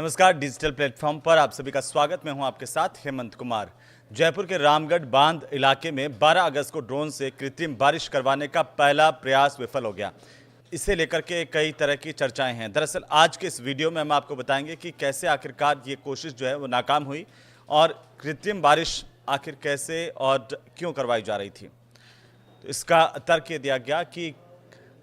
नमस्कार। Digital platform पर आप सभी का स्वागत। मैं हूं आपके साथ हेमंत कुमार। जयपुर के रामगढ़ बांध इलाके में 12 अगस्त को ड्रोन से कृत्रिम बारिश करवाने का पहला प्रयास विफल हो गया। इसे लेकर के कई तरह की चर्चाएं हैं। दरअसल आज के इस वीडियो में हम आपको बताएंगे कि कैसे आखिरकार ये कोशिश जो है वो नाकाम हुई और कृत्रिम बारिश आखिर कैसे और क्यों करवाई जा रही थी। तो इसका तर्क ये दिया गया कि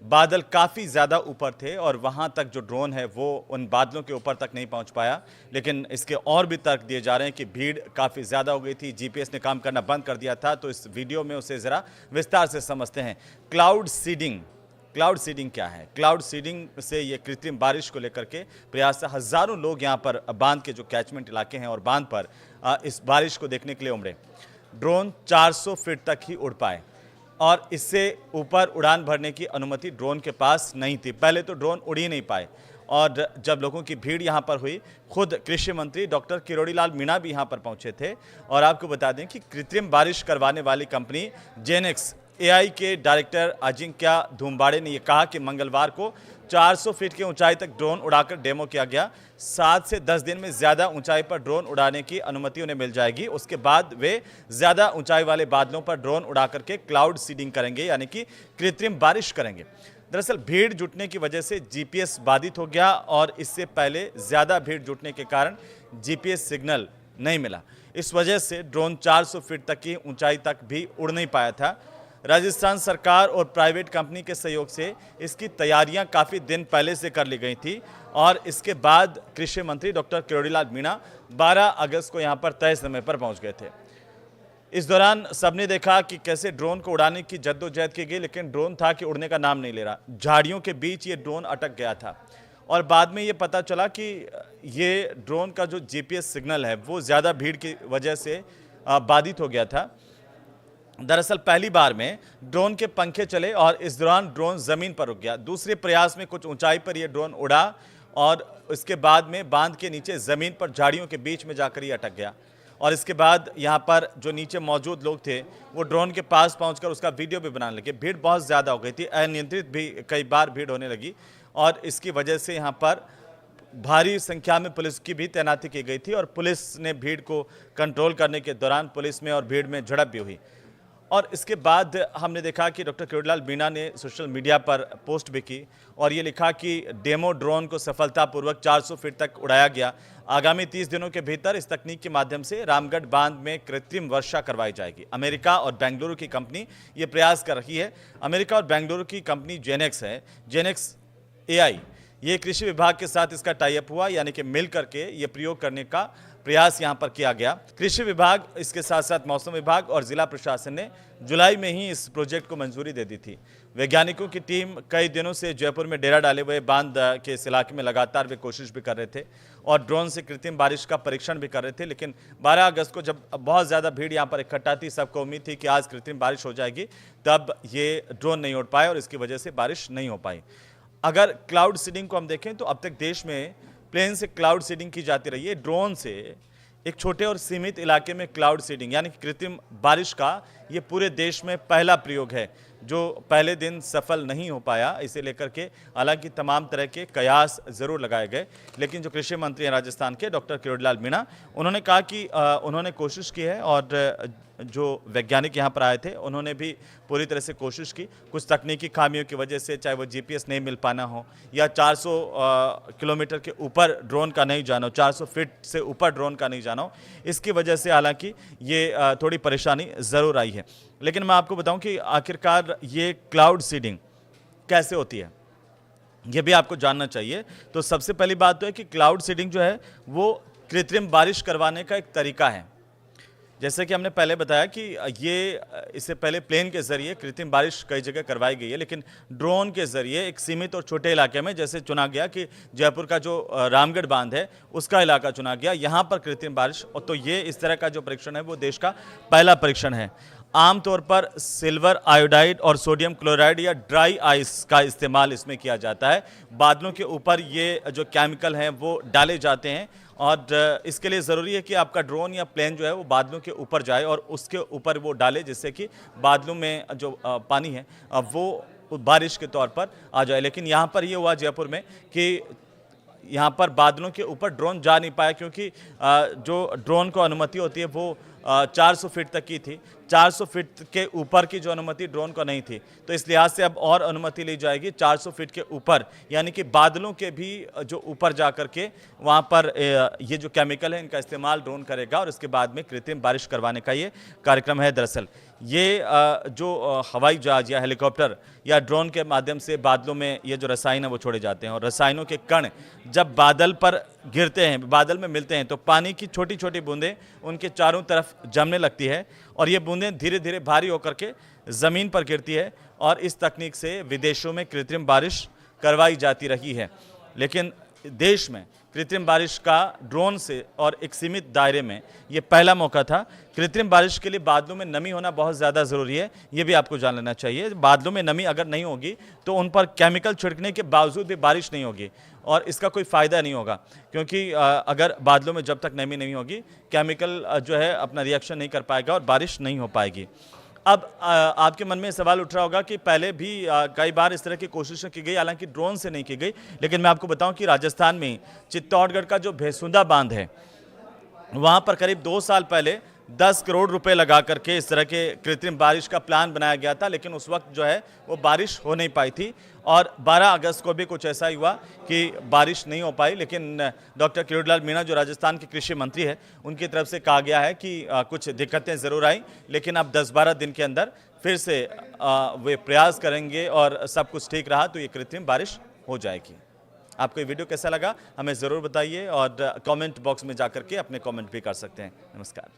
बादल काफ़ी ज़्यादा ऊपर थे और वहाँ तक जो ड्रोन है वो उन बादलों के ऊपर तक नहीं पहुँच पाया। लेकिन इसके और भी तर्क दिए जा रहे हैं कि भीड़ काफ़ी ज़्यादा हो गई थी, जीपीएस ने काम करना बंद कर दिया था। तो इस वीडियो में उसे ज़रा विस्तार से समझते हैं। क्लाउड सीडिंग क्या है? क्लाउड सीडिंग से ये कृत्रिम बारिश को लेकर के प्रयास है। हज़ारों लोग यहाँ पर बांध के जो कैचमेंट इलाके हैं और बांध पर इस बारिश को देखने के लिए उमड़े। ड्रोन 400 फीट तक ही उड़ पाए और इससे ऊपर उड़ान भरने की अनुमति ड्रोन के पास नहीं थी। पहले तो ड्रोन उड़ ही नहीं पाए और जब लोगों की भीड़ यहाँ पर हुई, खुद कृषि मंत्री डॉक्टर किरोड़ीलाल मीणा भी यहाँ पर पहुँचे थे। और आपको बता दें कि कृत्रिम बारिश करवाने वाली कंपनी जेनेक्स एआई के डायरेक्टर अजिंक्या धूमबाड़े ने यह कहा कि मंगलवार को 400 फीट की ऊंचाई तक ड्रोन उड़ाकर डेमो किया गया। 7 से 10 दिन में ज़्यादा ऊंचाई पर ड्रोन उड़ाने की अनुमति उन्हें मिल जाएगी। उसके बाद वे ज़्यादा ऊंचाई वाले बादलों पर ड्रोन उड़ा करके क्लाउड सीडिंग करेंगे, यानी कि कृत्रिम बारिश करेंगे। दरअसल भीड़ जुटने की वजह से जीपीएस बाधित हो गया और इससे पहले ज़्यादा भीड़ जुटने के कारण जीपीएस सिग्नल नहीं मिला। इस वजह से ड्रोन 400 फीट तक की ऊंचाई तक भी उड़ नहीं पाया था। राजस्थान सरकार और प्राइवेट कंपनी के सहयोग से इसकी तैयारियां काफ़ी दिन पहले से कर ली गई थी और इसके बाद कृषि मंत्री डॉक्टर किरोड़ीलाल मीणा 12 अगस्त को यहां पर तय समय पर पहुंच गए थे। इस दौरान सबने देखा कि कैसे ड्रोन को उड़ाने की जद्दोजहद की गई, लेकिन ड्रोन था कि उड़ने का नाम नहीं ले रहा। झाड़ियों के बीच ये ड्रोन अटक गया था और बाद में ये पता चला कि ये ड्रोन का जो जीपीएस सिग्नल है वो ज़्यादा भीड़ की वजह से बाधित हो गया था। दरअसल पहली बार में ड्रोन के पंखे चले और इस दौरान ड्रोन जमीन पर रुक गया। दूसरे प्रयास में कुछ ऊंचाई पर यह ड्रोन उड़ा और इसके बाद में बांध के नीचे जमीन पर झाड़ियों के बीच में जाकर ये अटक गया। और इसके बाद यहाँ पर जो नीचे मौजूद लोग थे वो ड्रोन के पास पहुंचकर उसका वीडियो भी बनाने लगे। भीड़ बहुत ज़्यादा हो गई थी, अनियंत्रित भी कई बार भीड़ होने लगी और इसकी वजह से यहाँ पर भारी संख्या में पुलिस की भी तैनाती की गई थी और पुलिस ने भीड़ को कंट्रोल करने के दौरान पुलिस में और भीड़ में झड़प भी हुई। और इसके बाद हमने देखा कि डॉक्टर किरोड़ीलाल मीणा ने सोशल मीडिया पर पोस्ट भी की और ये लिखा कि डेमो ड्रोन को सफलतापूर्वक 400 फीट तक उड़ाया गया। आगामी 30 दिनों के भीतर इस तकनीक के माध्यम से रामगढ़ बांध में कृत्रिम वर्षा करवाई जाएगी। अमेरिका और बेंगलुरु की कंपनी ये प्रयास कर रही है। अमेरिका और बेंगलुरु की कंपनी जेनेक्स है, जेनेक्स एआई। ये कृषि विभाग के साथ इसका टाइअप हुआ, यानी कि मिल करके ये प्रयोग करने का प्रयास यहाँ पर किया गया। कृषि विभाग, इसके साथ साथ मौसम विभाग और जिला प्रशासन ने जुलाई में ही इस प्रोजेक्ट को मंजूरी दे दी थी। वैज्ञानिकों की टीम कई दिनों से जयपुर में डेरा डाले हुए बांध के इस इलाके में लगातार वे कोशिश भी कर रहे थे और ड्रोन से कृत्रिम बारिश का परीक्षण भी कर रहे थे। लेकिन 12 अगस्त को जब बहुत ज़्यादा भीड़ यहाँ पर इकट्ठा थी, सबको उम्मीद थी कि आज कृत्रिम बारिश हो जाएगी, तब ये ड्रोन नहीं उड़ पाए और इसकी वजह से बारिश नहीं हो पाई। अगर क्लाउड सीडिंग को हम देखें तो अब तक देश में प्लेन से क्लाउड सीडिंग की जाती रही है। ड्रोन से एक छोटे और सीमित इलाके में क्लाउड सीडिंग यानी कि कृत्रिम बारिश का ये पूरे देश में पहला प्रयोग है जो पहले दिन सफल नहीं हो पाया। इसे लेकर के हालांकि तमाम तरह के कयास ज़रूर लगाए गए, लेकिन जो कृषि मंत्री हैं राजस्थान के डॉक्टर किरोड़ीलाल मीणा, उन्होंने कहा कि उन्होंने कोशिश की है और जो वैज्ञानिक यहाँ पर आए थे उन्होंने भी पूरी तरह से कोशिश की। कुछ तकनीकी खामियों की वजह से, चाहे वो जीपीएस नहीं मिल पाना हो या 400 किलोमीटर के ऊपर ड्रोन का नहीं जाना हो, 400 फीट से ऊपर ड्रोन का नहीं जाना हो, इसकी वजह से हालांकि ये थोड़ी परेशानी ज़रूर आई है। लेकिन मैं आपको बताऊं कि आखिरकार ये क्लाउड सीडिंग कैसे होती है, ये भी आपको जानना चाहिए। तो सबसे पहली बात तो है कि क्लाउड सीडिंग जो है वो कृत्रिम बारिश करवाने का एक तरीका है। जैसे कि हमने पहले बताया कि ये इससे पहले प्लेन के ज़रिए कृत्रिम बारिश कई जगह करवाई गई है, लेकिन ड्रोन के ज़रिए एक सीमित और छोटे इलाके में जैसे चुना गया कि जयपुर का जो रामगढ़ बांध है उसका इलाका चुना गया, यहाँ पर कृत्रिम बारिश। और तो ये इस तरह का जो परीक्षण है वो देश का पहला परीक्षण है। आमतौर पर सिल्वर आयोडाइड और सोडियम क्लोराइड या ड्राई आइस का इस्तेमाल इसमें किया जाता है। बादलों के ऊपर ये जो केमिकल हैं वो डाले जाते हैं और इसके लिए ज़रूरी है कि आपका ड्रोन या प्लेन जो है वो बादलों के ऊपर जाए और उसके ऊपर वो डाले, जिससे कि बादलों में जो पानी है वो बारिश के तौर पर आ जाए। लेकिन यहाँ पर ये हुआ जयपुर में कि यहाँ पर बादलों के ऊपर ड्रोन जा नहीं पाया, क्योंकि जो ड्रोन को अनुमति होती है वो 400 फीट तक की थी। 400 फीट के ऊपर की जो अनुमति ड्रोन को नहीं थी, तो इस लिहाज से अब और अनुमति ली जाएगी 400 फीट के ऊपर, यानी कि बादलों के भी जो ऊपर जा करके वहाँ पर ये जो केमिकल है इनका इस्तेमाल ड्रोन करेगा और इसके बाद में कृत्रिम बारिश करवाने का ये कार्यक्रम है। दरअसल ये जो हवाई जहाज या हेलीकॉप्टर या ड्रोन के माध्यम से बादलों में ये जो रसायन है वो छोड़े जाते हैं, और रसायनों के कण जब बादल पर गिरते हैं, बादल में मिलते हैं, तो पानी की छोटी छोटी बूंदें उनके चारों तरफ जमने लगती है और ये बूंदें धीरे धीरे भारी होकर के ज़मीन पर गिरती है, और इस तकनीक से विदेशों में कृत्रिम बारिश करवाई जाती रही है। लेकिन देश में कृत्रिम बारिश का ड्रोन से और एक सीमित दायरे में ये पहला मौका था। कृत्रिम बारिश के लिए बादलों में नमी होना बहुत ज़्यादा ज़रूरी है, ये भी आपको जान लेना चाहिए। बादलों में नमी अगर नहीं होगी तो उन पर केमिकल छिड़कने के बावजूद भी बारिश नहीं होगी और इसका कोई फ़ायदा नहीं होगा, क्योंकि अगर बादलों में जब तक नमी नहीं होगी केमिकल जो है अपना रिएक्शन नहीं कर पाएगा और बारिश नहीं हो पाएगी। अब आपके मन में सवाल उठ रहा होगा कि पहले भी कई बार इस तरह की कोशिशें की गई, हालांकि ड्रोन से नहीं की गई, लेकिन मैं आपको बताऊं कि राजस्थान में चित्तौड़गढ़ का जो भेसुंदा बांध है वहां पर करीब 2 साल पहले 10 करोड़ रुपए लगा करके इस तरह के कृत्रिम बारिश का प्लान बनाया गया था, लेकिन उस वक्त जो है वो बारिश हो नहीं पाई थी और 12 अगस्त को भी कुछ ऐसा ही हुआ कि बारिश नहीं हो पाई। लेकिन डॉक्टर किरोड़ीलाल मीणा जो राजस्थान के कृषि मंत्री है उनकी तरफ से कहा गया है कि कुछ दिक्कतें ज़रूर आई, लेकिन अब 10-12 दिन के अंदर फिर से वे प्रयास करेंगे और सब कुछ ठीक रहा तो ये कृत्रिम बारिश हो जाएगी। आपको ये वीडियो कैसा लगा हमें ज़रूर बताइए और कमेंट बॉक्स में जाकर के अपने कमेंट भी कर सकते हैं। नमस्कार।